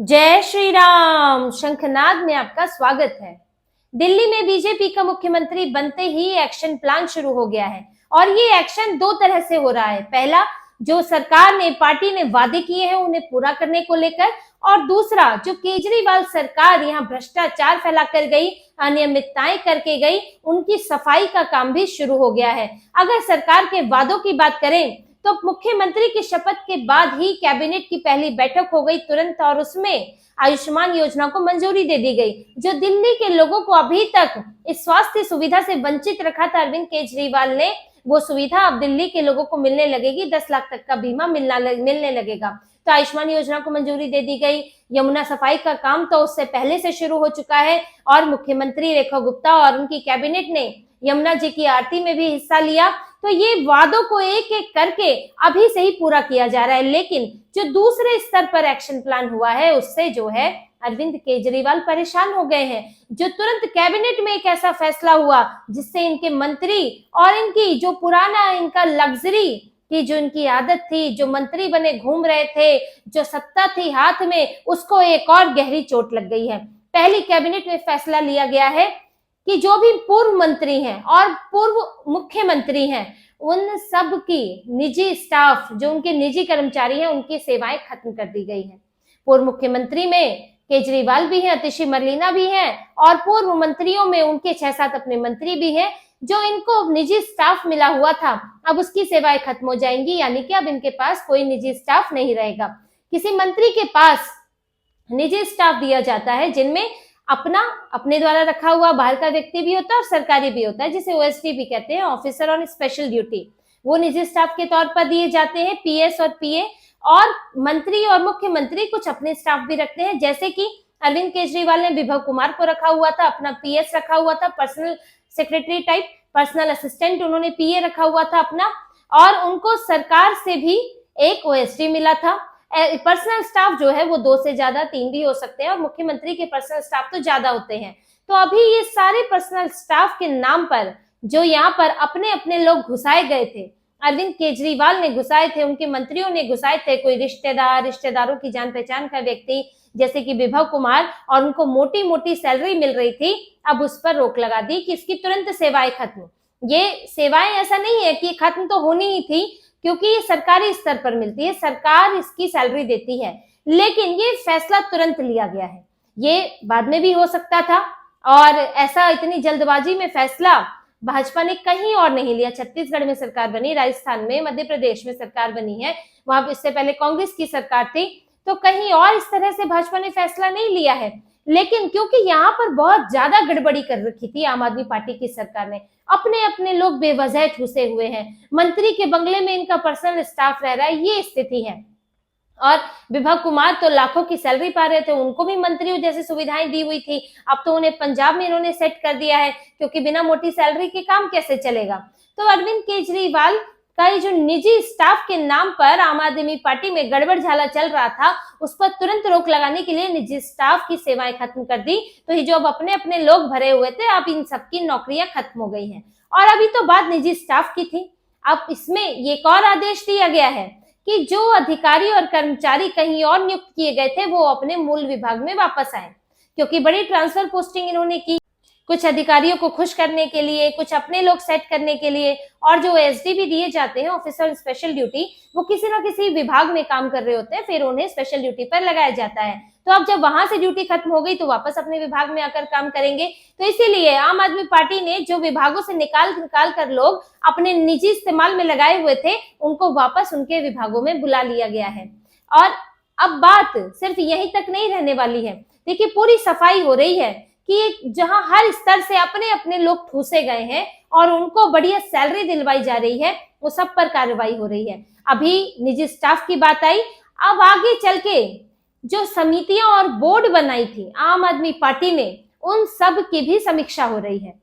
जय श्री राम। शंखनाद में आपका स्वागत है। दिल्ली में बीजेपी का मुख्यमंत्री बनते ही एक्शन प्लान शुरू हो गया है और ये एक्शन दो तरह से हो रहा है। पहला, जो सरकार ने पार्टी ने वादे किए हैं उन्हें पूरा करने को लेकर, और दूसरा जो केजरीवाल सरकार यहाँ भ्रष्टाचार फैलाकर गई, अनियमितताएं करके गई, उनकी सफाई का काम भी शुरू हो गया है। अगर सरकार के वादों की बात करें तो मुख्यमंत्री की शपथ के बाद ही कैबिनेट की पहली बैठक हो गई तुरंत, और उसमें आयुष्मान योजना को मंजूरी दे दी गई। जो दिल्ली के लोगों को अभी तक इस स्वास्थ्य सुविधा से वंचित रखा था अरविंद केजरीवाल ने, वो सुविधा अब दिल्ली के लोगों को मिलने लगेगी। 10 लाख तक का बीमा मिलने लगेगा। तो आयुष्मान योजना को मंजूरी दे दी गई। यमुना सफाई का काम तो उससे पहले से शुरू हो चुका है और मुख्यमंत्री रेखा गुप्ता और उनकी कैबिनेट ने यमुना जी की आरती में भी हिस्सा लिया। तो ये वादों को एक एक करके अभी से ही पूरा किया जा रहा है, लेकिन जो दूसरे स्तर पर एक्शन प्लान हुआ है उससे जो है अरविंद केजरीवाल परेशान हो गए हैं। जो तुरंत कैबिनेट में एक ऐसा फैसला हुआ जिससे इनके मंत्री और इनकी जो पुराना इनका लग्जरी की जो इनकी आदत थी, जो मंत्री बने घूम रहे थे, जो सत्ता थी हाथ में, उसको एक और गहरी चोट लग गई है। पहली कैबिनेट में फैसला लिया गया है कि जो भी पूर्व मंत्री हैं और पूर्व मुख्यमंत्री हैं उन सब की निजी स्टाफ, जो उनके निजी कर्मचारी हैं, उनकी सेवाएं खत्म कर दी गई हैं। पूर्व मुख्यमंत्री में केजरीवाल भी हैं, अतिशी मरलेना भी हैं, और पूर्व मंत्रियों में उनके 6-7 अपने मंत्री भी हैं। जो इनको निजी स्टाफ मिला हुआ था अब उसकी सेवाएं खत्म हो जाएंगी, यानी कि अब इनके पास कोई निजी स्टाफ नहीं रहेगा। किसी मंत्री के पास निजी स्टाफ दिया जाता है जिनमें अपने द्वारा रखा हुआ बाहर का व्यक्ति भी होता है और सरकारी भी होता है, जिसे ओएसडी भी कहते हैं, ऑफिसर ऑन स्पेशल ड्यूटी। वो निजी स्टाफ के तौर पर दिए जाते हैं, पीएस और पीए। और मंत्री और मुख्यमंत्री कुछ अपने स्टाफ भी रखते हैं, जैसे कि अरविंद केजरीवाल ने विभव कुमार को रखा हुआ था, अपना पीएस रखा हुआ था, personal secretary type, personal assistant उन्होंने पीए रखा हुआ था अपना, और उनको सरकार से भी एक ओएसडी मिला था। पर्सनल स्टाफ जो है वो 2 से ज्यादा 3 भी हो सकते हैं, और मुख्यमंत्री के पर्सनल स्टाफ तो ज्यादा होते हैं। तो अभी ये सारे पर्सनल स्टाफ के नाम पर जो यहाँ पर अपने अपने लोग घुसाए गए थे, अरविंद केजरीवाल ने घुसाए थे, उनके मंत्रियों ने घुसाए थे, कोई रिश्तेदारों की जान पहचान का व्यक्ति जैसे कि विभव कुमार, और उनको मोटी मोटी सैलरी मिल रही थी, अब उस पर रोक लगा दी कि इसकी तुरंत सेवाएं खत्म। ये सेवाएं ऐसा नहीं है कि खत्म तो होनी ही थी, क्योंकि ये सरकारी स्तर पर मिलती है, सरकार इसकी सैलरी देती है, लेकिन ये फैसला तुरंत लिया गया है। ये बाद में भी हो सकता था, और ऐसा इतनी जल्दबाजी में फैसला भाजपा ने कहीं और नहीं लिया। छत्तीसगढ़ में सरकार बनी, राजस्थान में, मध्य प्रदेश में सरकार बनी है, वहां इससे पहले कांग्रेस की सरकार थी, तो कहीं और इस तरह से भाजपा ने फैसला नहीं लिया है। लेकिन क्योंकि यहाँ पर बहुत ज्यादा गड़बड़ी कर रखी थी आम आदमी पार्टी की सरकार ने, अपने अपने लोग बेवजह ठूसे हुए हैं, मंत्री के बंगले में इनका पर्सनल स्टाफ रह रहा है, ये स्थिति है। और विभव कुमार तो लाखों की सैलरी पा रहे थे, उनको भी मंत्रियों जैसी सुविधाएं दी हुई थी, अब तो उन्हें पंजाब में इन्होंने सेट कर दिया है, क्योंकि बिना मोटी सैलरी के काम कैसे चलेगा। तो अरविंद केजरीवाल का जो निजी स्टाफ के नाम पर आम आदमी पार्टी में गड़बड़ झाला चल रहा था, उस पर तुरंत रोक लगाने के लिए निजी स्टाफ की सेवाएं खत्म कर दी। तो ये जो अब अपने अपने लोग भरे हुए थे, अब इन सबकी नौकरियां खत्म हो गई हैं। और अभी तो बात निजी स्टाफ की थी, अब इसमें एक और आदेश दिया गया है कि जो अधिकारी और कर्मचारी कहीं और नियुक्त किए गए थे वो अपने मूल विभाग में वापस आए, क्योंकि बड़ी ट्रांसफर पोस्टिंग इन्होंने की, कुछ अधिकारियों को खुश करने के लिए, कुछ अपने लोग सेट करने के लिए। और जो एसडी भी दिए जाते हैं, ऑफिसर स्पेशल ड्यूटी, वो किसी ना किसी विभाग में काम कर रहे होते हैं, फिर उन्हें स्पेशल ड्यूटी पर लगाया जाता है। तो अब जब वहां से ड्यूटी खत्म हो गई तो वापस अपने विभाग में आकर काम करेंगे। तो इसीलिए आम आदमी पार्टी ने जो विभागों से निकाल कर लोग अपने निजी इस्तेमाल में लगाए हुए थे, उनको वापस उनके विभागों में बुला लिया गया है। और अब बात सिर्फ यहीं तक नहीं रहने वाली है। देखिए, पूरी सफाई हो रही है कि जहां हर स्तर से अपने अपने लोग ठूसे गए हैं और उनको बढ़िया सैलरी दिलवाई जा रही है, वो सब पर कार्रवाई हो रही है। अभी निजी स्टाफ की बात आई, अब आगे चल के जो समितियां और बोर्ड बनाई थी आम आदमी पार्टी ने, उन सब की भी समीक्षा हो रही है।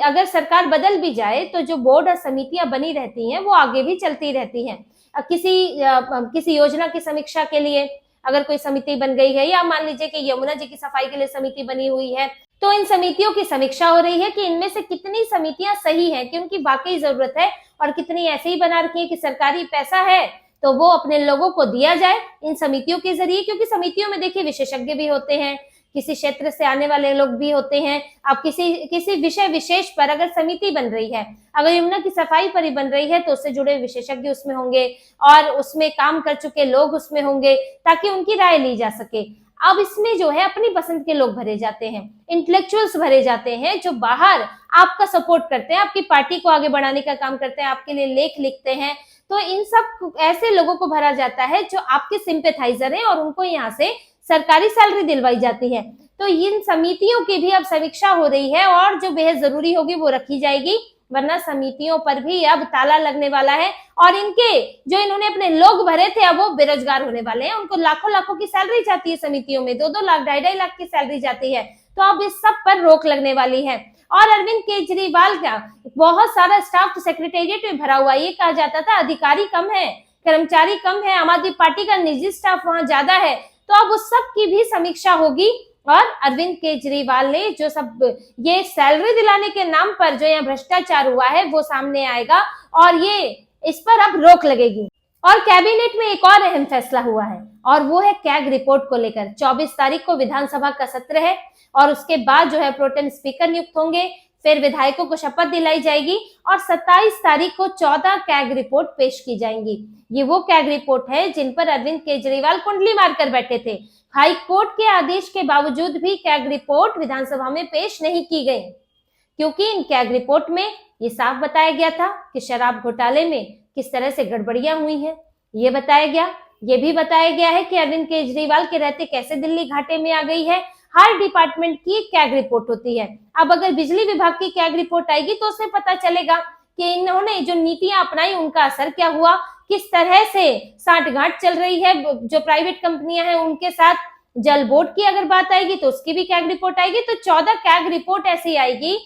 अगर सरकार बदल भी जाए तो जो बोर्ड और समितियां बनी रहती हैं वो आगे भी चलती रहती हैं। किसी योजना की समीक्षा के लिए अगर कोई समिति बन गई है, या मान लीजिए कि यमुना जी की सफाई के लिए समिति बनी हुई है, तो इन समितियों की समीक्षा हो रही है कि इनमें से कितनी समितियां सही हैं, कि उनकी वाकई जरूरत है, और कितनी ऐसे ही बना रखी है कि सरकारी पैसा है तो वो अपने लोगों को दिया जाए इन समितियों के जरिए, क्योंकि समितियों में देखिए विशेषज्ञ भी होते हैं, किसी क्षेत्र से आने वाले लोग भी होते हैं। अब किसी विषय विशेष पर अगर समिति बन रही है, अगर यमुना की सफाई पर ही बन रही है, तो उससे जुड़े विशेषज्ञ उसमें होंगे और उसमें काम कर चुके लोग उसमें होंगे, ताकि उनकी राय ली जा सके। अब इसमें जो है अपनी पसंद के लोग भरे जाते हैं, इंटेलेक्चुअल्स भरे जाते हैं, जो बाहर आपका सपोर्ट करते हैं, आपकी पार्टी को आगे बढ़ाने का काम करते हैं, आपके लिए लेख लिखते हैं। तो इन सब ऐसे लोगों को भरा जाता है जो आपके सिंपैथाइजर हैं और उनको यहाँ से सरकारी सैलरी दिलवाई जाती है। तो इन समितियों की भी अब समीक्षा हो रही है और जो बेहद जरूरी होगी वो रखी जाएगी, वरना समितियों पर भी अब ताला लगने वाला है और इनके जो इन्होंने अपने लोग भरे थे अब वो बेरोजगार होने वाले हैं। उनको लाखों लाखों की सैलरी जाती है समितियों में, 2-2 लाख 2.5 लाख की सैलरी जाती है। तो अब इस सब पर रोक लगने वाली है। और अरविंद केजरीवाल का बहुत सारा स्टाफ तो सेक्रेटेरिएट में भरा हुआ, ये कहा जाता था अधिकारी कम है, कर्मचारी कम है, आम आदमी पार्टी का निजी स्टाफ वहां ज्यादा है। तो अब उस सब की भी समीक्षा होगी और अरविंद केजरीवाल ने जो सब ये सैलरी दिलाने के नाम पर जो यहाँ भ्रष्टाचार हुआ है वो सामने आएगा और ये इस पर अब रोक लगेगी। और कैबिनेट में एक और अहम फैसला हुआ है और वो है कैग रिपोर्ट को लेकर। 24 तारीख को विधानसभा का सत्र है और उसके बाद जो है प्रोटेम स्पीकर नियुक्त होंगे, फिर विधायकों को शपथ दिलाई जाएगी और 27 तारीख को 14 कैग रिपोर्ट पेश की जाएंगी। ये वो कैग रिपोर्ट है जिन पर अरविंद केजरीवाल कुंडली मारकर बैठे थे। हाई कोर्ट के आदेश के बावजूद भी कैग रिपोर्ट विधानसभा में पेश नहीं की गई, क्योंकि इन कैग रिपोर्ट में ये साफ बताया गया था कि शराब घोटाले में किस तरह से गड़बड़ियां हुई हैं। ये बताया गया, ये भी बताया गया है कि अरविंद केजरीवाल के रहते कैसे दिल्ली घाटे में आ गई है। हर डिपार्टमेंट की कैग रिपोर्ट होती है। अब अगर बिजली विभाग की कैग रिपोर्ट आएगी तो उसमें पता चलेगा कि इन्होंने जो नीतियां अपनाई उनका असर क्या हुआ, किस तरह से साठगांठ चल रही है जो प्राइवेट कंपनियां हैं उनके साथ। जल बोर्ड की अगर बात आएगी तो उसकी भी कैग रिपोर्ट आएगी। तो 14 कैग रिपोर्ट ऐसी आएगी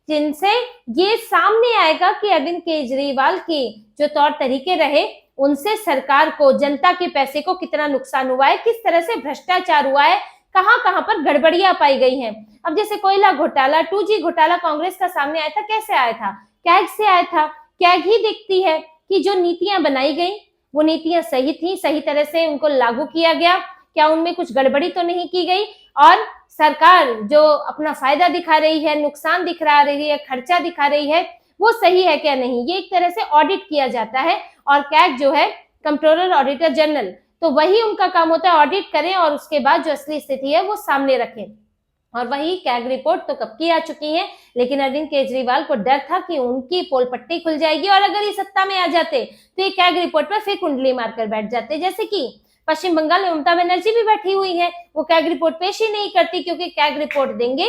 जिनसे ये सामने आएगा कि अरविंद केजरीवाल की जो तौर तरीके रहे उनसे सरकार को, जनता के पैसे को कितना नुकसान हुआ है, किस तरह से भ्रष्टाचार हुआ है, कहां कहां पर गड़बड़ियां पाई गई हैं। अब जैसे कोयला घोटाला, 2G घोटाला कांग्रेस का सामने आया था, कैसे आया था? कैग से आया था। कैग ही देखती है कि जो नीतियां बनाई गई वो नीतियां सही थी, सही तरह से उनको लागू किया गया, क्या उनमें कुछ गड़बड़ी तो नहीं की गई, और सरकार जो अपना फायदा दिखा रही है, नुकसान दिखा रही है, खर्चा दिखा रही है, वो सही है क्या नहीं। ये एक तरह से ऑडिट किया जाता है और कैग जो है कंट्रोलर ऑडिटर जनरल, तो वही उनका काम होता है, ऑडिट करें और उसके बाद जो असली स्थिति है वो सामने रखें। और वही कैग रिपोर्ट तो कब की आ चुकी है, लेकिन अरविंद केजरीवाल को डर था कि उनकी पोल पट्टी खुल जाएगी और अगर ये सत्ता में आ जाते तो ये कैग रिपोर्ट पर फिर कुंडली मारकर बैठ जाते। जैसे कि पश्चिम बंगाल में ममता बनर्जी भी बैठी हुई है, वो कैग रिपोर्ट पेश ही नहीं करती, क्योंकि कैग रिपोर्ट देंगे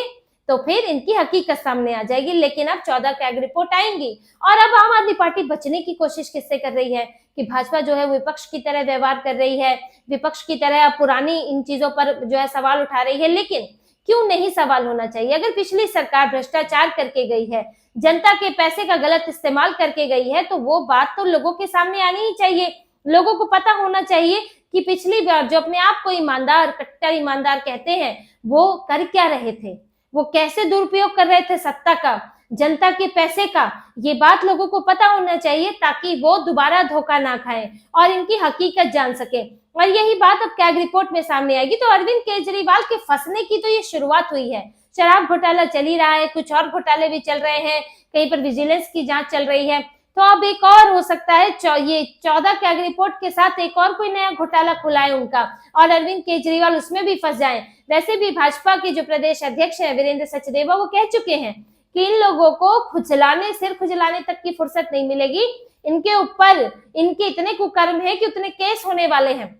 तो फिर इनकी हकीकत सामने आ जाएगी। लेकिन अब 14 कैग रिपोर्ट आएंगी और अब आम आदमी पार्टी बचने की कोशिश किससे कर रही है कि भाजपा जो है विपक्ष की तरह व्यवहार कर रही है, विपक्ष की तरह पुरानी इन चीजों पर जो है सवाल उठा रही है। लेकिन क्यों नहीं सवाल होना चाहिए? अगर पिछली सरकार भ्रष्टाचार करके गई है, जनता के पैसे का गलत इस्तेमाल करके गई है, तो वो बात तो लोगों के सामने आनी ही चाहिए। लोगों को पता होना चाहिए कि पिछली बार जो अपने आप को ईमानदार, कट्टर ईमानदार कहते हैं, वो कर क्या रहे थे, वो कैसे दुरुपयोग कर रहे थे सत्ता का, जनता के पैसे का। ये बात लोगों को पता होना चाहिए ताकि वो दोबारा धोखा ना खाएं और इनकी हकीकत जान सके। और यही बात अब कैग रिपोर्ट में सामने आएगी। तो अरविंद केजरीवाल के फंसने की तो ये शुरुआत हुई है। शराब घोटाला चल ही रहा है, कुछ और घोटाले भी चल रहे हैं, कहीं पर विजिलेंस की जांच चल रही है, तो अब एक और हो सकता है ये 14 कैग रिपोर्ट के साथ एक और कोई नया घोटाला खुला है उनका और अरविंद केजरीवाल उसमें भी फंस जाएं। वैसे भी भाजपा के जो प्रदेश अध्यक्ष है वीरेंद्र सचदेवा, वो कह चुके हैं कि इन लोगों को खुजलाने, सिर खुजलाने तक की फुर्सत नहीं मिलेगी। इनके ऊपर इनके इतने कुकर्म है कि उतने केस होने वाले हैं।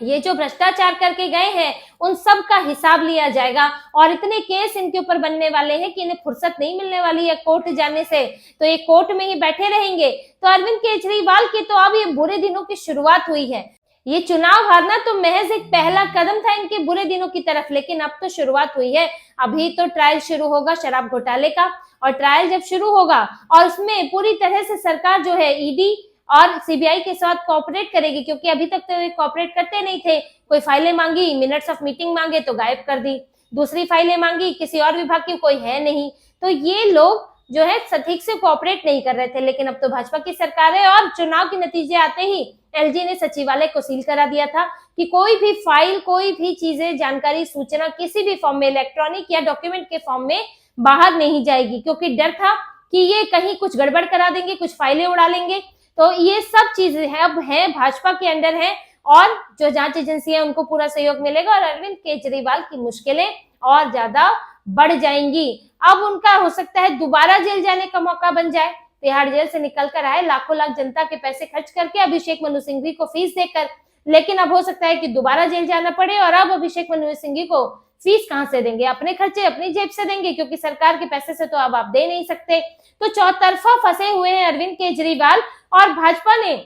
ये जो भ्रष्टाचार करके गए हैं उन सब का हिसाब लिया जाएगा और इतने केस इनके ऊपर बनने वाले हैं कि इन्हें फुर्सत नहीं मिलने वाली है कोर्ट जाने से, तो ये कोर्ट में ही बैठे रहेंगे। तो अरविंद केजरीवाल की तो अब ये बुरे दिनों की शुरुआत हुई है। ये चुनाव हारना तो महज एक पहला कदम था इनके बुरे दिनों की तरफ, लेकिन अब तो शुरुआत हुई है। अभी तो ट्रायल शुरू होगा शराब घोटाले का, और ट्रायल जब शुरू होगा और उसमें पूरी तरह से सरकार जो है ईडी और सीबीआई के साथ कोऑपरेट करेगी, क्योंकि अभी तक तो ये कोऑपरेट करते नहीं थे। कोई फाइलें मांगी, मिनट्स ऑफ मीटिंग मांगे तो गायब कर दी, दूसरी फाइलें मांगी किसी और विभाग की, कोई है नहीं। तो ये लोग जो है ठीक से कोऑपरेट नहीं कर रहे थे। लेकिन अब तो भाजपा की सरकार है और चुनाव के नतीजे आते ही एलजी ने सचिवालय को सील करा दिया था कि कोई भी फाइल, कोई भी चीजें, जानकारी, सूचना किसी भी फॉर्म में, इलेक्ट्रॉनिक या डॉक्यूमेंट के फॉर्म में बाहर नहीं जाएगी, क्योंकि डर था कि ये कहीं कुछ गड़बड़ करा देंगे, कुछ फाइलें उड़ा लेंगे। तो ये सब चीजें है अब है भाजपा के अंडर है और जो जांच एजेंसी है उनको पूरा सहयोग मिलेगा और अरविंद केजरीवाल की मुश्किलें और ज्यादा बढ़ जाएंगी। अब उनका हो सकता है दोबारा जेल जाने का मौका बन जाए। तिहाड़ जेल से निकल कर आए, लाखों लाख जनता के पैसे खर्च करके अभिषेक मनु सिंघवी को फीस देकर, लेकिन अब हो सकता है कि दोबारा जेल जाना पड़े और अब अभिषेक मनु सिंघवी को फीस कहां से देंगे? अपने खर्चे अपनी जेब से देंगे, क्योंकि सरकार के पैसे से तो अब आप दे नहीं सकते। तो चौतरफा फंसे हुए हैं अरविंद केजरीवाल और भाजपा ने।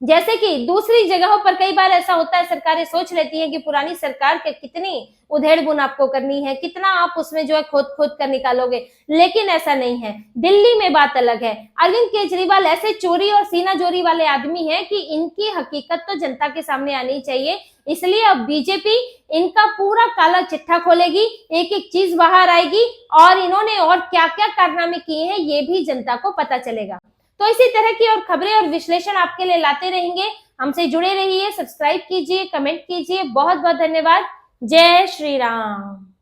जैसे कि दूसरी जगहों पर कई बार ऐसा होता है, सरकारें सोच लेती हैं कि पुरानी सरकार के कितनी उधेड़ बुन आपको करनी है, कितना आप उसमें जो है खोद खोद कर निकालोगे, लेकिन ऐसा नहीं है। दिल्ली में बात अलग है। अरविंद केजरीवाल ऐसे चोरी और सीना जोरी वाले आदमी हैं कि इनकी हकीकत तो जनता के सामने आनी चाहिए। इसलिए अब बीजेपी इनका पूरा काला चिट्ठा खोलेगी, एक एक चीज बाहर आएगी और इन्होंने और क्या क्या कारनामे किए हैं ये भी जनता को पता चलेगा। तो इसी तरह की और खबरें और विश्लेषण आपके लिए लाते रहेंगे। हमसे जुड़े रहिए, सब्सक्राइब कीजिए, कमेंट कीजिए। बहुत बहुत धन्यवाद। जय श्री राम।